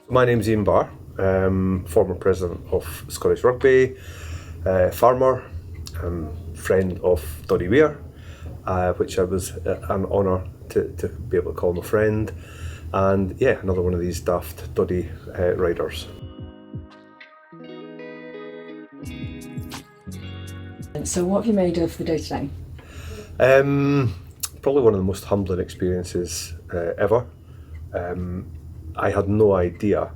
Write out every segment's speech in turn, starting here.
My name's Ian Barr, former president of Scottish Rugby, farmer, friend of Doddie Weir, which I was an honour to be able to call him a friend, and yeah, another one of these daft Doddie riders. So what have you made of the day today? Probably one of the most humbling experiences ever. I had no idea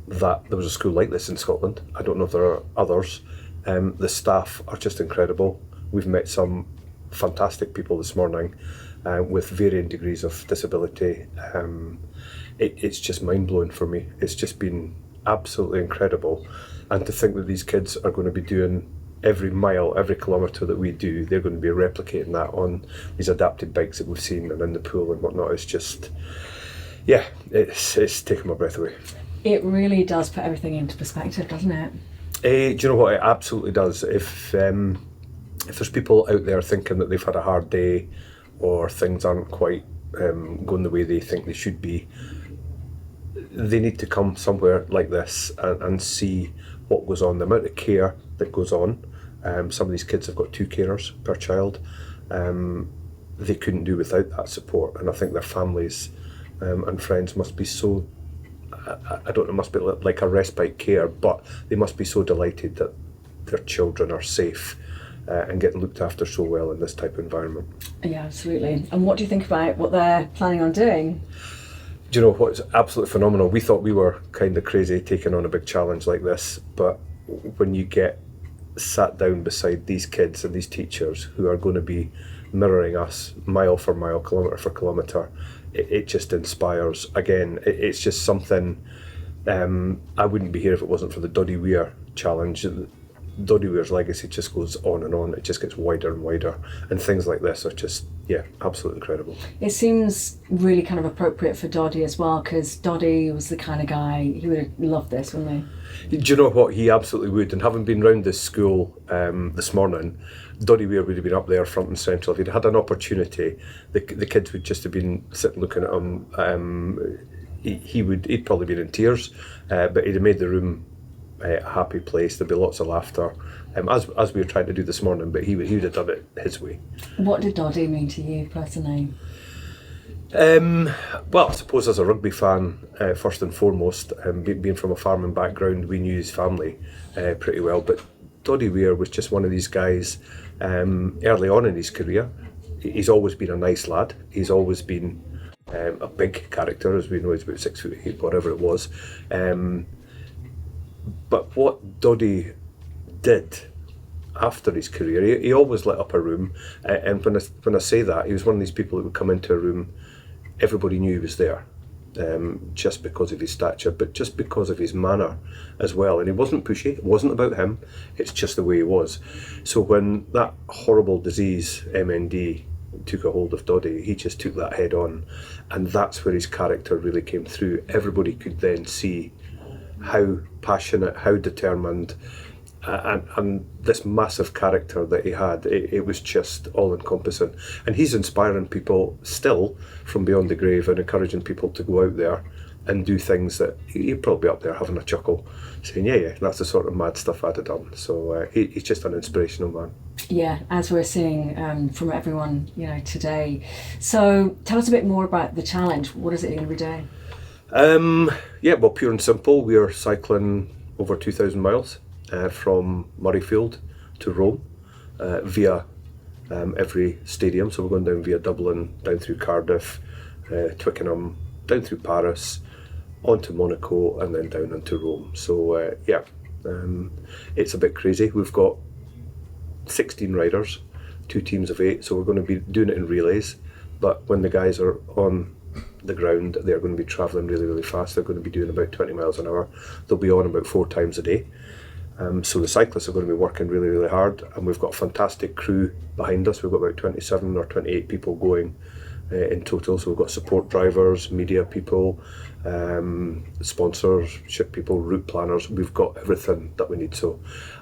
that there was a school like this in Scotland. I don't know if there are others. The staff are just incredible. We've met some fantastic people this morning with varying degrees of disability. It's just mind-blowing for me. It's just been absolutely incredible. And to think that these kids are going to be doing every mile, every kilometre that we do, they're going to be replicating that on these adapted bikes that we've seen and in the pool and whatnot. It's just, yeah, it's taken my breath away. It really does put everything into perspective, doesn't it? Do you know what? It absolutely does. If there's people out there thinking that they've had a hard day or things aren't quite going the way they think they should be, they need to come somewhere like this and see what goes on, the amount of care that goes on. Some of these kids have got 2 carers per child. They couldn't do without that support, and I think their families and friends must be so, I don't know, it must be like a respite care, but they must be so delighted that their children are safe and getting looked after so well in this type of environment. Yeah, absolutely. And what do you think about what they're planning on doing? Do you know what's absolutely phenomenal? We thought we were kind of crazy taking on a big challenge like this, but when you get sat down beside these kids and these teachers who are going to be mirroring us mile for mile, kilometre for kilometre, it just inspires. Again, it's just something. I wouldn't be here if it wasn't for the Doddie Weir challenge. Doddie Weir's legacy just goes on and on. It just gets wider and wider, and things like this are just, yeah, absolutely incredible. It seems really kind of appropriate for Doddie as well, because Doddie was the kind of guy, he would have loved this, wouldn't he? Do you know what? He absolutely would. And having been round this school this morning, Doddie Weir would have been up there front and central. If he'd had an opportunity, the kids would just have been sitting looking at him. He'd probably been in tears, but he'd have made the room a happy place. There'd be lots of laughter, as we were trying to do this morning, but he would have done it his way. What did Doddie mean to you personally? Well, I suppose as a rugby fan, first and foremost, being from a farming background, we knew his family pretty well, but Doddie Weir was just one of these guys early on in his career. He's always been a nice lad. He's always been a big character, as we know. He's about 6'8", whatever it was. But what Doddie did after his career, he always lit up a room, and when I say that, he was one of these people that would come into a room, everybody knew he was there, just because of his stature, but just because of his manner as well. And he wasn't pushy, it wasn't about him, it's just the way he was. So when that horrible disease, MND, took a hold of Doddie, he just took that head on, and that's where his character really came through. Everybody could then see how passionate, how determined, and this massive character that he had. It was just all-encompassing. And he's inspiring people still from beyond the grave and encouraging people to go out there and do things that he'd probably be up there having a chuckle, saying, yeah, that's the sort of mad stuff I'd have done. So he's just an inspirational man. Yeah, as we're seeing from everyone, today. So tell us a bit more about the challenge. What is it you're going to be doing? Yeah, well, pure and simple, we are cycling over 2,000 miles from Murrayfield to Rome via every stadium. So we're going down via Dublin, down through Cardiff, Twickenham, down through Paris, on to Monaco, and then down into Rome. So it's a bit crazy. We've got 16 riders, 2 teams of 8, so we're going to be doing it in relays. But when the guys are on the ground, they're going to be travelling really, really fast. They're going to be doing about 20 miles an hour. They'll be on about 4 times a day. So the cyclists are going to be working really, really hard, and we've got a fantastic crew behind us. We've got about 27 or 28 people going in total. So we've got support drivers, media people, sponsorship people, route planners. We've got everything that we need. So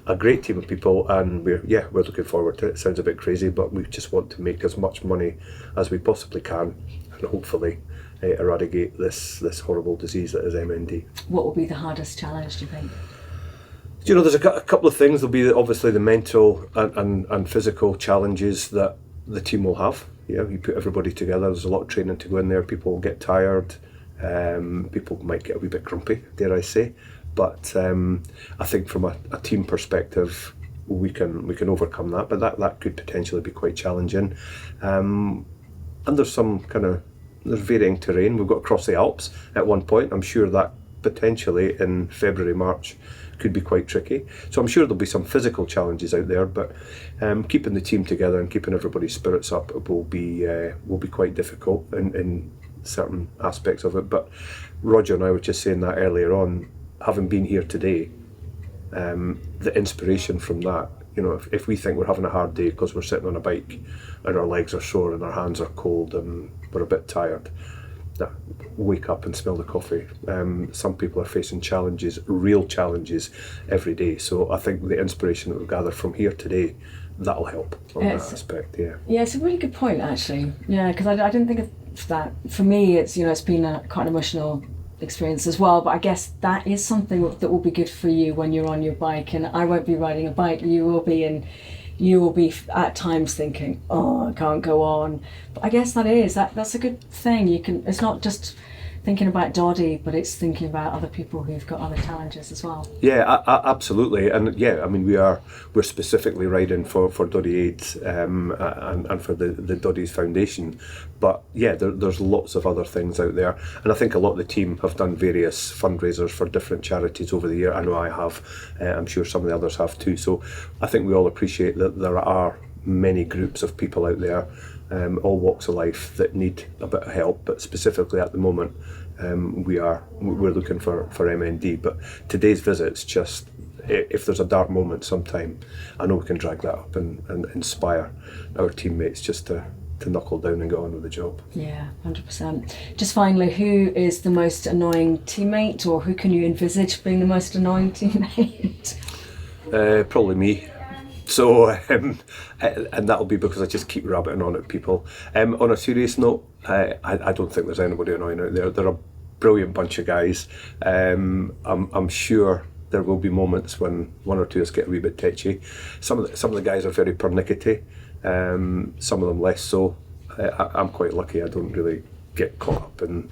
a great team of people, and we're looking forward to it. It sounds a bit crazy, but we just want to make as much money as we possibly can and hopefully eradicate this horrible disease that is MND. What will be the hardest challenge, do you think? You know, there's a couple of things. There'll be obviously the mental and physical challenges that the team will have. You put everybody together, there's a lot of training to go in there. People will get tired, people might get a wee bit grumpy, dare I say. But I think from a team perspective, we can overcome that, but that could potentially be quite challenging. And there's there's varying terrain. We've got to cross the Alps at one point. I'm sure that potentially in February, March could be quite tricky. So I'm sure there'll be some physical challenges out there, but keeping the team together and keeping everybody's spirits up will be quite difficult in certain aspects of it. But Roger and I were just saying that earlier on, having been here today, the inspiration from that, you know, if we think we're having a hard day because we're sitting on a bike and our legs are sore and our hands are cold and we're a bit tired, wake up and smell the coffee. Some people are facing challenges, real challenges, every day. So I think the inspiration that we've gathered from here today, that'll help on that aspect. Yeah, it's a really good point, actually. Yeah, because I didn't think of that. For me, it's been quite an emotional experience as well, but I guess that is something that will be good for you when you're on your bike. And I won't be riding a bike, you will be, and you will be at times thinking, oh, I can't go on. But I guess that's a good thing. It's not just thinking about Doddie, but it's thinking about other people who've got other challenges as well. Yeah, absolutely. And yeah, I mean, we're specifically riding for Doddie AIDS and for the Doddie's Foundation. But yeah, there's lots of other things out there. And I think a lot of the team have done various fundraisers for different charities over the year. I know I have. I'm sure some of the others have too. So I think we all appreciate that there are many groups of people out there, all walks of life, that need a bit of help. But specifically at the moment, we're looking for MND. But today's visit's just, if there's a dark moment sometime, I know we can drag that up and inspire our teammates just to knuckle down and get on with the job. Yeah, 100%. Just finally, who is the most annoying teammate, or who can you envisage being the most annoying teammate? Probably me. So, and that'll be because I just keep rabbiting on at people. On a serious note, I don't think there's anybody annoying out there. They're a brilliant bunch of guys. I'm sure there will be moments when one or two of us get a wee bit tetchy. Some of the guys are very pernickety. Some of them less so. I'm quite lucky. I don't really get caught up in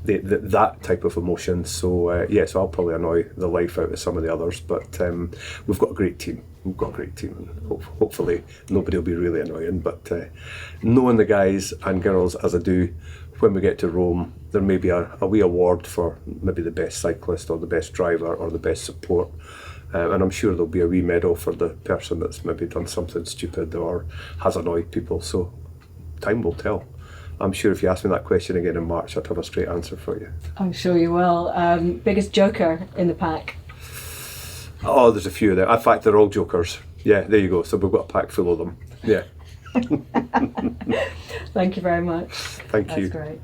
that type of emotion. So so I'll probably annoy the life out of some of the others. But we've got a great team. And hopefully nobody will be really annoying. But knowing the guys and girls as I do, when we get to Rome, there may be a wee award for maybe the best cyclist or the best driver or the best support. And I'm sure there'll be a wee medal for the person that's maybe done something stupid or has annoyed people. So time will tell. I'm sure if you ask me that question again in March, I'd have a straight answer for you. I'm sure you will. Biggest joker in the pack? Oh, there's a few there. In fact, they're all jokers. Yeah, there you go. So we've got a pack full of them. Yeah. Thank you very much. Thank you. That's great.